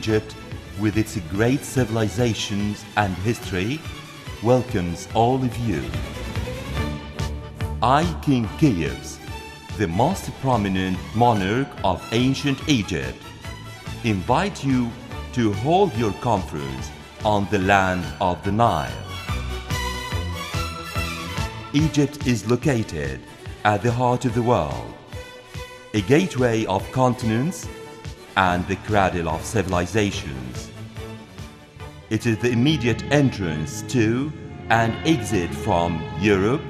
Egypt, with its great civilizations and history, welcomes all of you. I, King Keyes, the most prominent monarch of ancient Egypt, invite you to hold your conference on the land of the Nile. Egypt is located at the heart of the world, a gateway of continents and the cradle of civilizations. It is the immediate entrance to and exit from Europe,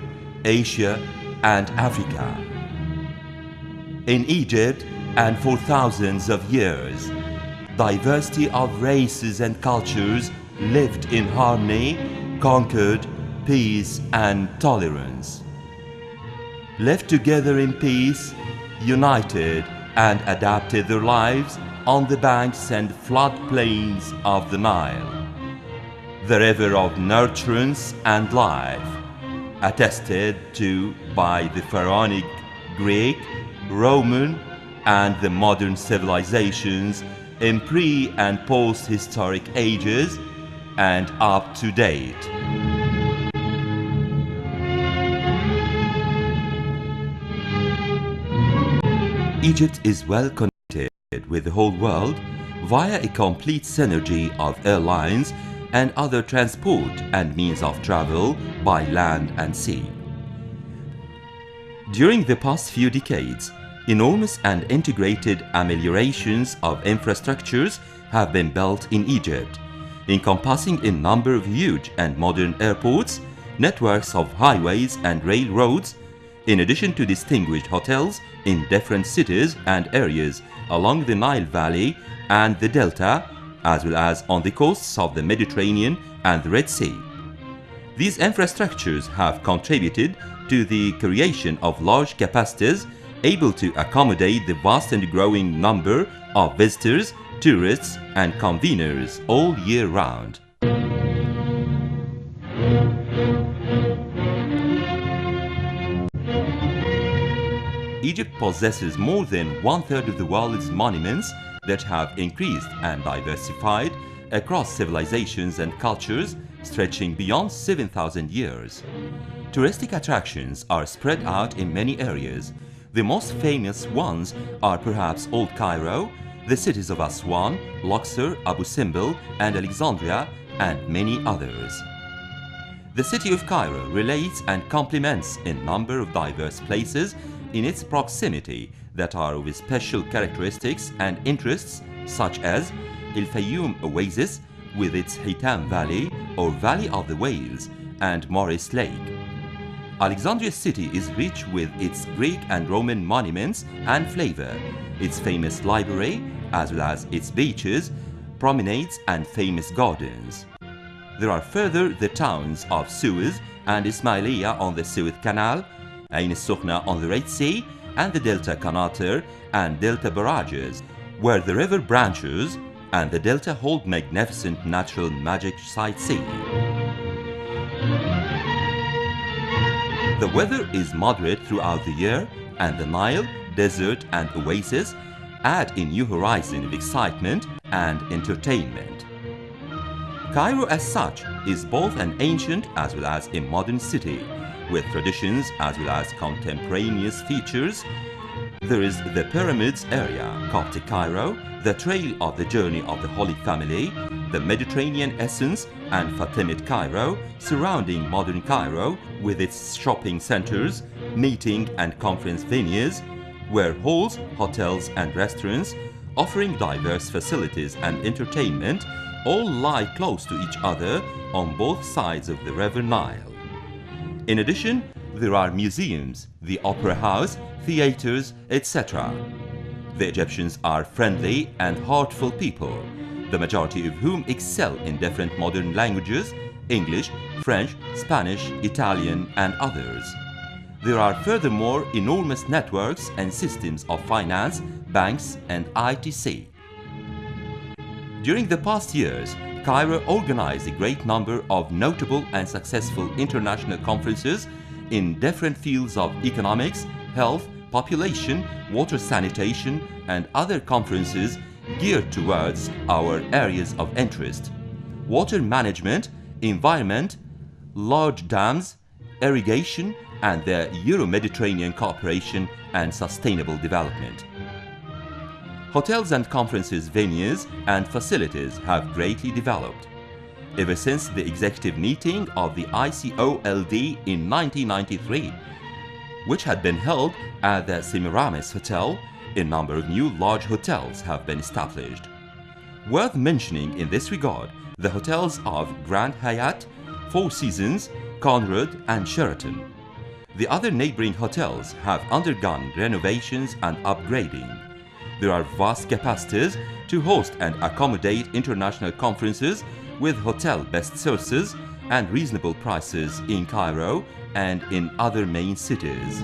Asia, and Africa. In Egypt, and for thousands of years, diversity of races and cultures lived in harmony, conquered peace and tolerance. Lived together in peace, united and adapted their lives on the banks and floodplains of the Nile, the river of nurturance and life, attested to by the pharaonic, Greek, Roman, and the modern civilizations in pre- and post-historic ages and up to date. Egypt is well connected with the whole world via a complete synergy of airlines and other transport and means of travel by land and sea. During the past few decades, enormous and integrated ameliorations of infrastructures have been built in Egypt, encompassing a number of huge and modern airports, networks of highways and railroads, in addition to distinguished hotels in different cities and areas along the Nile Valley and the Delta, as well as on the coasts of the Mediterranean and the Red Sea. These infrastructures have contributed to the creation of large capacities able to accommodate the vast and growing number of visitors, tourists, and conveners all year round. Egypt possesses more than one-third of the world's monuments that have increased and diversified across civilizations and cultures stretching beyond 7,000 years. Touristic attractions are spread out in many areas. The most famous ones are perhaps Old Cairo, the cities of Aswan, Luxor, Abu Simbel, and Alexandria, and many others. The city of Cairo relates and complements a number of diverse places in its proximity that are of special characteristics and interests, such as El Fayoum Oasis with its Hitam Valley or Valley of the Whales and Morris Lake. Alexandria city is rich with its Greek and Roman monuments and flavor, its famous library, as well as its beaches, promenades, and famous gardens. There are further the towns of Suez and Ismailia on the Suez Canal, Ain al-Sukhna on the Red Sea, and the Delta Qanater and Delta barrages, where the river branches and the Delta hold magnificent natural magic sightseeing. The weather is moderate throughout the year, and the Nile, desert, and oasis add a new horizon of excitement and entertainment. Cairo as such is both an ancient as well as a modern city, with traditions as well as contemporaneous features. There is the Pyramids area, Coptic Cairo, the Trail of the Journey of the Holy Family, the Mediterranean essence, and Fatimid Cairo, surrounding modern Cairo with its shopping centers, meeting and conference venues, where halls, hotels, and restaurants, offering diverse facilities and entertainment, all lie close to each other on both sides of the River Nile. In addition, there are museums, the opera house, theaters, etc. The Egyptians are friendly and heartful people, the majority of whom excel in different modern languages, English, French, Spanish, Italian, and others. There are furthermore enormous networks and systems of finance, banks, and etc. During the past years, Cairo organized a great number of notable and successful international conferences in different fields of economics, health, population, water sanitation, and other conferences geared towards our areas of interest: water management, environment, large dams, irrigation, and the Euro-Mediterranean cooperation and sustainable development. Hotels and conferences venues and facilities have greatly developed. Ever since the executive meeting of the ICOLD in 1993, which had been held at the Semiramis Hotel, a number of new large hotels have been established. Worth mentioning in this regard, the hotels of Grand Hyatt, Four Seasons, Conrad, and Sheraton. The other neighboring hotels have undergone renovations and upgrading. There are vast capacities to host and accommodate international conferences with hotel best sources and reasonable prices in Cairo and in other main cities.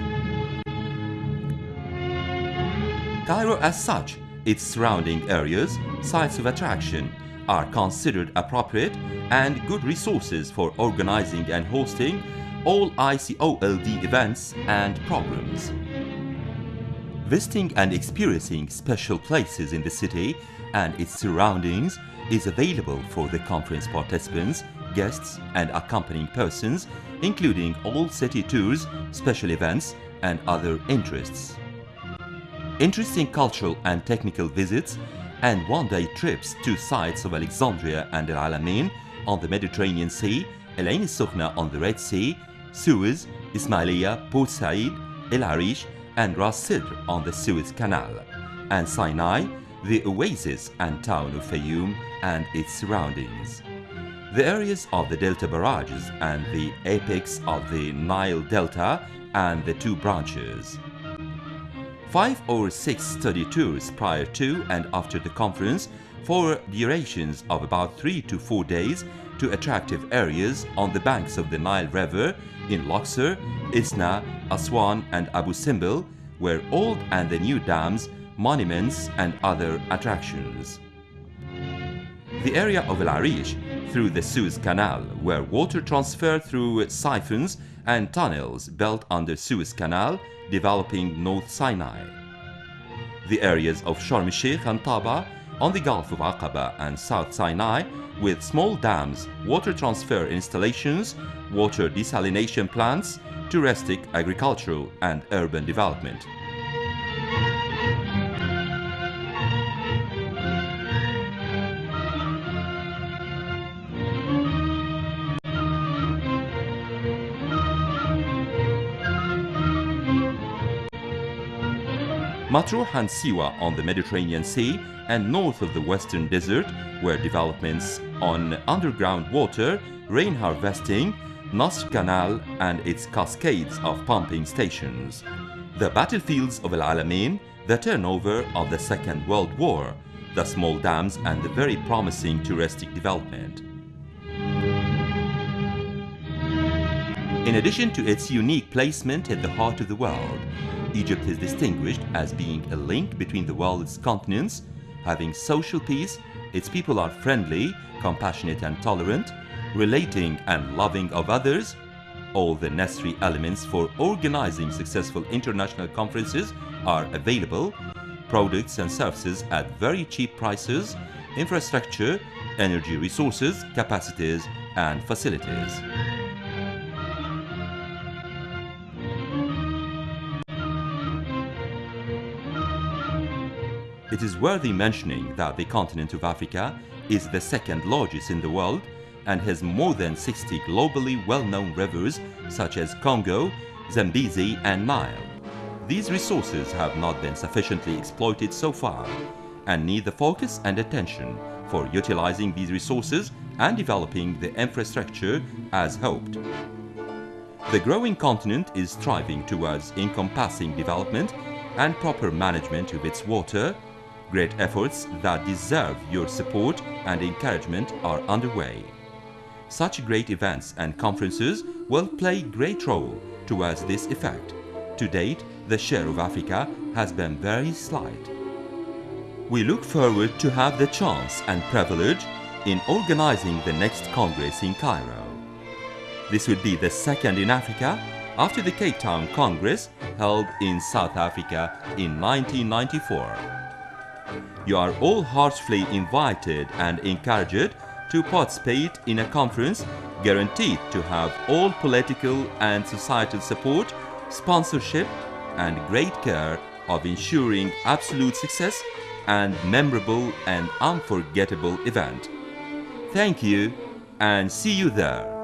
Cairo as such, its surrounding areas, sites of attraction, are considered appropriate and good resources for organizing and hosting all ICOLD events and programs. Visiting and experiencing special places in the city and its surroundings is available for the conference participants, guests, and accompanying persons, including all city tours, special events, and other interests. Interesting cultural and technical visits and one-day trips to sites of Alexandria and Al Alamein on the Mediterranean Sea, El Ain al-Sukhna on the Red Sea, Suez, Ismailia, Port Said, El Arish, and Ras Sidr on the Suez Canal, and Sinai, the oasis and town of Fayoum and its surroundings. The areas of the Delta barrages and the apex of the Nile Delta and the two branches. 5 or 6 study tours prior to and after the conference for durations of about 3 to 4 days to attractive areas on the banks of the Nile River in Luxor, Isna, Aswan, and Abu Simbel, where old and the new dams, monuments, and other attractions. The area of El Arish through the Suez Canal, where water transfer through siphons and tunnels built under Suez Canal, developing North Sinai. The areas of Sharm el-Sheikh and Taba on the Gulf of Aqaba and South Sinai, with small dams, water transfer installations, water desalination plants, touristic, agricultural, and urban development. Matruh and Siwa on the Mediterranean Sea and north of the Western Desert, where developments on underground water, rain harvesting, Nasr Canal and its cascades of pumping stations. The battlefields of Al Alamein, the turnover of the Second World War, the small dams and the very promising touristic development. In addition to its unique placement at the heart of the world, Egypt is distinguished as being a link between the world's continents, having social peace, its people are friendly, compassionate and tolerant, relating and loving of others. All the necessary elements for organizing successful international conferences are available, products and services at very cheap prices, infrastructure, energy resources, capacities, and facilities. It is worthy mentioning that the continent of Africa is the second largest in the world and has more than 60 globally well-known rivers such as Congo, Zambezi, and Nile. These resources have not been sufficiently exploited so far and need the focus and attention for utilizing these resources and developing the infrastructure as hoped. The growing continent is striving towards encompassing development and proper management of its water. Great efforts that deserve your support and encouragement are underway. Such great events and conferences will play a great role towards this effect. To date, the share of Africa has been very slight. We look forward to have the chance and privilege in organizing the next Congress in Cairo. This would be the second in Africa after the Cape Town Congress held in South Africa in 1994. You are all heartily invited and encouraged to participate in a conference guaranteed to have all political and societal support, sponsorship, and great care of ensuring absolute success and memorable and unforgettable event. Thank you and see you there.